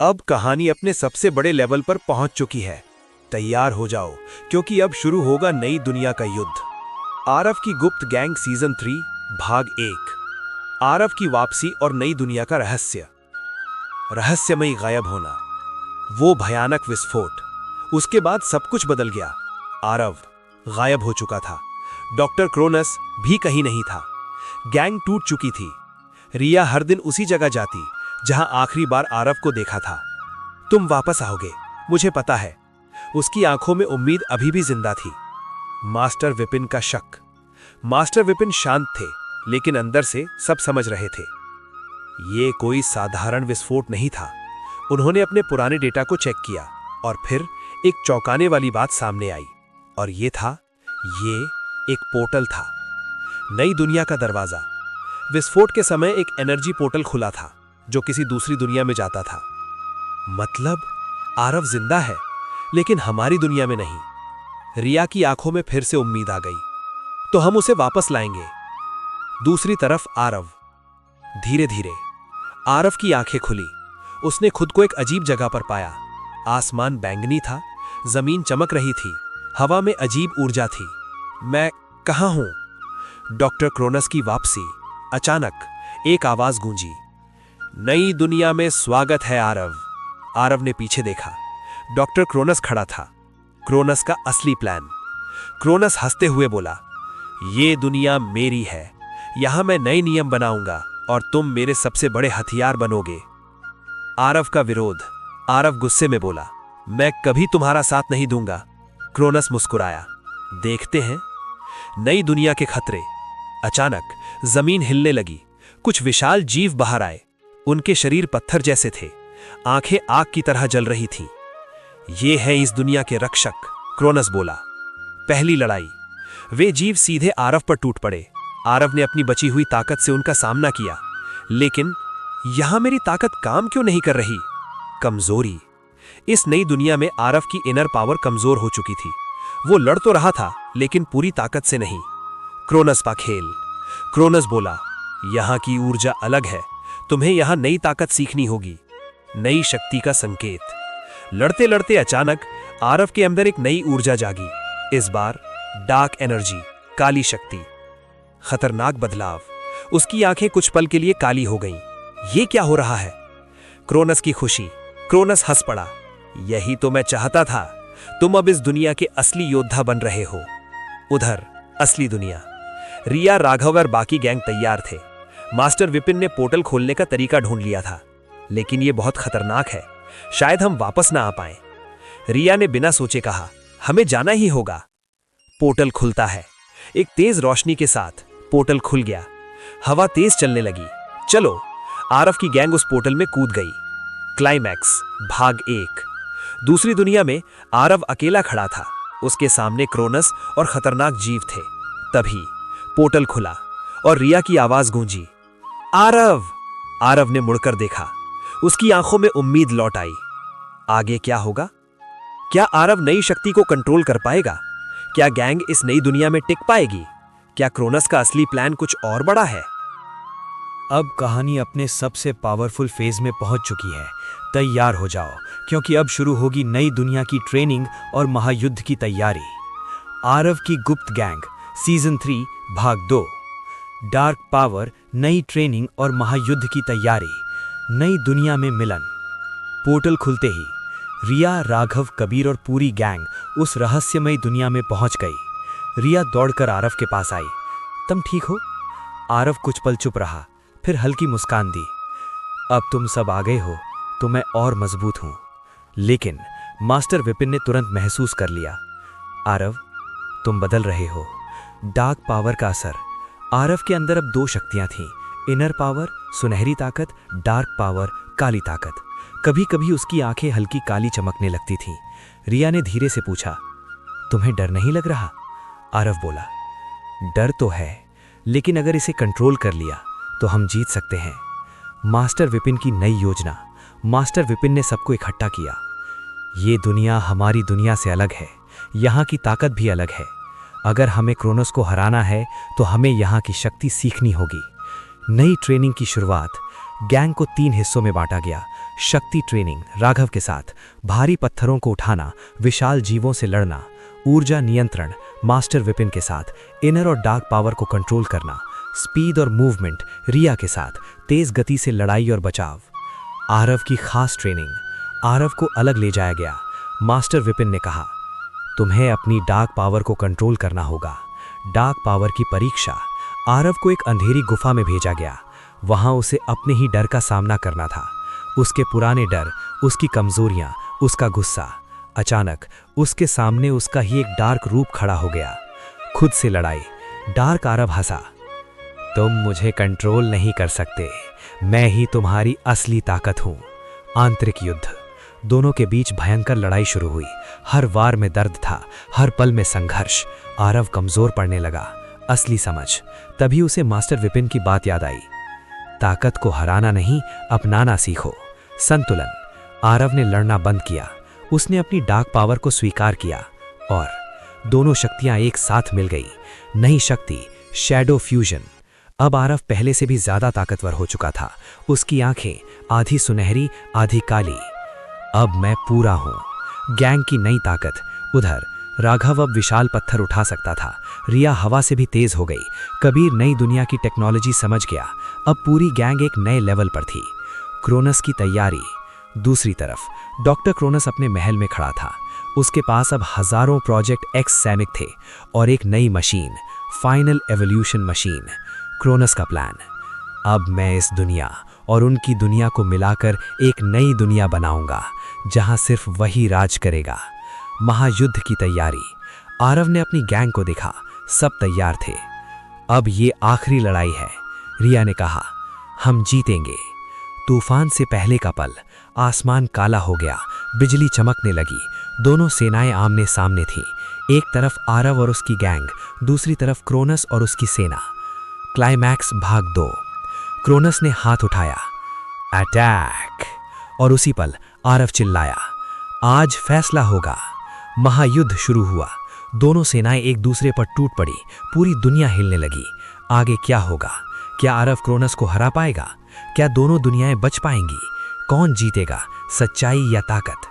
अब कहानी अपने सबसे बड़े लेवल पर पहुंच चुकी है। तैयार हो जाओ, क्योंकि अब शुरू होगा नई दुनिया का युद्ध। आरव की गुप्त गैंग सीजन 3 भाग 1। आरव की वापसी और नई दुनिया का रहस्य। रहस्यमयी गायब होना, वो भयानक विस्फोट। उसके बाद सब कुछ बदल गया। आरव गायब हो चुका था। डॉक्टर क्रोनस भी कहीं नहीं था। गैंग टूट चुकी थी। रिया हर दिन उसी जगह जाती जहां आखिरी बार आरव को देखा था। तुम वापस आओगे, मुझे पता है। उसकी आंखों में उम्मीद अभी भी जिंदा थी। मास्टर विपिन का शक। मास्टर विपिन शांत थे, लेकिन अंदर से सब समझ रहे थे। ये कोई साधारण विस्फोट नहीं था। उन्होंने अपने पुराने डेटा को चेक किया और फिर एक चौंकाने वाली बात सामने आई। और ये एक पोर्टल था। नई दुनिया का दरवाजा। विस्फोट के समय एक एनर्जी पोर्टल खुला था जो किसी दूसरी दुनिया में जाता था। मतलब आरव जिंदा है, लेकिन हमारी दुनिया में नहीं। रिया की आंखों में फिर से उम्मीद आ गई। तो हम उसे वापस लाएंगे। दूसरी तरफ आरव। धीरे धीरे आरव की आंखें खुली। उसने खुद को एक अजीब जगह पर पाया। आसमान बैंगनी था, जमीन चमक रही थी, हवा में अजीब ऊर्जा थी। मैं कहां हूं? डॉक्टर क्रोनस की वापसी। अचानक एक आवाज गूंजी, नई दुनिया में स्वागत है आरव। आरव ने पीछे देखा। डॉक्टर क्रोनस खड़ा था। क्रोनस का असली प्लान। क्रोनस हंसते हुए बोला, ये दुनिया मेरी है। यहां मैं नए नियम बनाऊंगा और तुम मेरे सबसे बड़े हथियार बनोगे। आरव का विरोध। आरव गुस्से में बोला, मैं कभी तुम्हारा साथ नहीं दूंगा। क्रोनस मुस्कुराया, देखते हैं। नई दुनिया के खतरे। अचानक जमीन हिलने लगी। कुछ विशाल जीव बाहर आए। उनके शरीर पत्थर जैसे थे, आंखें आग की तरह जल रही थीं। ये है इस दुनिया के रक्षक, क्रोनस बोला। पहली लड़ाई। वे जीव सीधे आरव पर टूट पड़े। आरव ने अपनी बची हुई ताकत से उनका सामना किया, लेकिन यहां मेरी ताकत काम क्यों नहीं कर रही? कमजोरी। इस नई दुनिया में आरव की इनर पावर कमजोर हो चुकी थी। वो लड़ तो रहा था, लेकिन पूरी ताकत से नहीं। क्रोनस का खेल। क्रोनस बोला, यहां की ऊर्जा अलग है। तुम्हें यहां नई ताकत सीखनी होगी। नई शक्ति का संकेत। लड़ते लड़ते अचानक आरव के अंदर एक नई ऊर्जा जागी। इस बार डार्क एनर्जी, काली शक्ति। खतरनाक बदलाव। उसकी आंखें कुछ पल के लिए काली हो गईं। ये क्या हो रहा है? क्रोनस की खुशी। क्रोनस हंस पड़ा, यही तो मैं चाहता था। तुम अब इस दुनिया के असली योद्धा बन रहे हो। उधर असली दुनिया। रिया, राघव और बाकी गैंग तैयार थे। मास्टर विपिन ने पोर्टल खोलने का तरीका ढूंढ लिया था, लेकिन यह बहुत खतरनाक है। शायद हम वापस ना आ पाएं। रिया ने बिना सोचे कहा, हमें जाना ही होगा। पोर्टल खुलता है। एक तेज रोशनी के साथ पोर्टल खुल गया। हवा तेज चलने लगी। चलो। आरव की गैंग उस पोर्टल में कूद गई। क्लाइमैक्स भाग 1। दूसरी दुनिया में आरव अकेला खड़ा था। उसके सामने क्रोनस और खतरनाक जीव थे। तभी पोर्टल खुला और रिया की आवाज गूंजी, आरव। आरव ने मुड़कर देखा। उसकी आंखों में उम्मीद लौट आई। आगे क्या होगा? क्या आरव नई शक्ति को कंट्रोल कर पाएगा? क्या गैंग इस नई दुनिया में टिक पाएगी? क्या क्रोनस का असली प्लान कुछ और बड़ा है? अब कहानी अपने सबसे पावरफुल फेज में पहुंच चुकी है। तैयार हो जाओ, क्योंकि अब शुरू होगी नई दुनिया की ट्रेनिंग और महायुद्ध की तैयारी। आरव की गुप्त गैंग सीजन 3 भाग 2। डार्क पावर, नई ट्रेनिंग और महायुद्ध की तैयारी। नई दुनिया में मिलन। पोर्टल खुलते ही रिया, राघव, कबीर और पूरी गैंग उस रहस्यमयी दुनिया में पहुंच गई। रिया दौड़कर आरव के पास आई। तुम ठीक हो? आरव कुछ पल चुप रहा, फिर हल्की मुस्कान दी। अब तुम सब आ गए हो तो मैं और मजबूत हूं। लेकिन मास्टर विपिन ने तुरंत महसूस कर लिया, आरव तुम बदल रहे हो। डार्क पावर का असर। आरव के अंदर अब 2 शक्तियां थीं, इनर पावर सुनहरी ताकत, डार्क पावर काली ताकत। कभी कभी उसकी आंखें हल्की काली चमकने लगती थीं। रिया ने धीरे से पूछा, तुम्हें डर नहीं लग रहा? आरव बोला, डर तो है, लेकिन अगर इसे कंट्रोल कर लिया तो हम जीत सकते हैं। मास्टर विपिन की नई योजना। मास्टर विपिन ने सबको इकट्ठा किया। ये दुनिया हमारी दुनिया से अलग है। यहाँ की ताकत भी अलग है। अगर हमें क्रोनस को हराना है तो हमें यहाँ की शक्ति सीखनी होगी। नई ट्रेनिंग की शुरुआत। गैंग को 3 हिस्सों में बांटा गया। शक्ति ट्रेनिंग राघव के साथ, भारी पत्थरों को उठाना, विशाल जीवों से लड़ना, ऊर्जा नियंत्रण मास्टर विपिन के साथ, इनर और डार्क पावर को कंट्रोल करना, स्पीड और मूवमेंट रिया के साथ, तेज गति से लड़ाई और बचाव। आरव की खास ट्रेनिंग, आरव को अलग ले जाया गया। मास्टर विपिन ने कहा, तुम्हें अपनी डार्क पावर को कंट्रोल करना होगा। डार्क पावर की परीक्षा। आरव को एक अंधेरी गुफा में भेजा गया। वहां उसे अपने ही डर का सामना करना था, उसके पुराने डर, उसकी कमजोरियां, उसका गुस्सा। अचानक उसके सामने उसका ही एक डार्क रूप खड़ा हो गया। खुद से लड़ाई। डार्क आरव हंसा, तुम मुझे कंट्रोल नहीं कर सकते, मैं ही तुम्हारी असली ताकत हूं। आंतरिक युद्ध। दोनों के बीच भयंकर लड़ाई शुरू हुई। हर वार में दर्द था, हर पल में संघर्ष। आरव कमजोर पड़ने लगा। असली समझ। तभी उसे मास्टर विपिन की बात याद आई, ताकत को हराना नहीं, अपनाना सीखो। संतुलन। आरव ने लड़ना बंद किया। उसने अपनी डार्क पावर को स्वीकार किया और दोनों शक्तियां एक साथ मिल गई। नई शक्ति, शैडो फ्यूजन। अब आरव पहले से भी ज्यादा ताकतवर हो चुका था। उसकी आंखें आधी सुनहरी, आधी काली। अब मैं पूरा हूं। गैंग की नई ताकत। उधर राघव अब विशाल पत्थर उठा सकता था। रिया हवा से भी तेज हो गई। कबीर नई दुनिया की टेक्नोलॉजी समझ गया। अब पूरी गैंग एक नए लेवल पर थी। क्रोनस की तैयारी। दूसरी तरफ डॉक्टर क्रोनस अपने महल में खड़ा था। उसके पास अब हजारों प्रोजेक्ट एक्स सैनिक थे और एक नई मशीन, फाइनल एवोल्यूशन मशीन। क्रोनस का प्लान, अब मैं इस दुनिया और उनकी दुनिया को मिलाकर एक नई दुनिया बनाऊंगा जहां सिर्फ वही राज करेगा। महायुद्ध की तैयारी। आरव ने अपनी गैंग को देखा, सब तैयार थे। अब ये आखिरी लड़ाई है। रिया ने कहा, हम जीतेंगे। तूफान से पहले का पल। आसमान काला हो गया, बिजली चमकने लगी। दोनों सेनाएं आमने सामने थीं। एक तरफ आरव और उसकी गैंग, दूसरी तरफ क्रोनस और उसकी सेना। क्लाइमैक्स भाग 2। क्रोनस ने हाथ उठाया, अटैक। और उसी पल आरव चिल्लाया, आज फैसला होगा। महायुद्ध शुरू हुआ। दोनों सेनाएं एक दूसरे पर टूट पड़ी। पूरी दुनिया हिलने लगी। आगे क्या होगा? क्या आरव क्रोनस को हरा पाएगा? क्या दोनों दुनियाएं बच पाएंगी? कौन जीतेगा, सच्चाई या ताकत?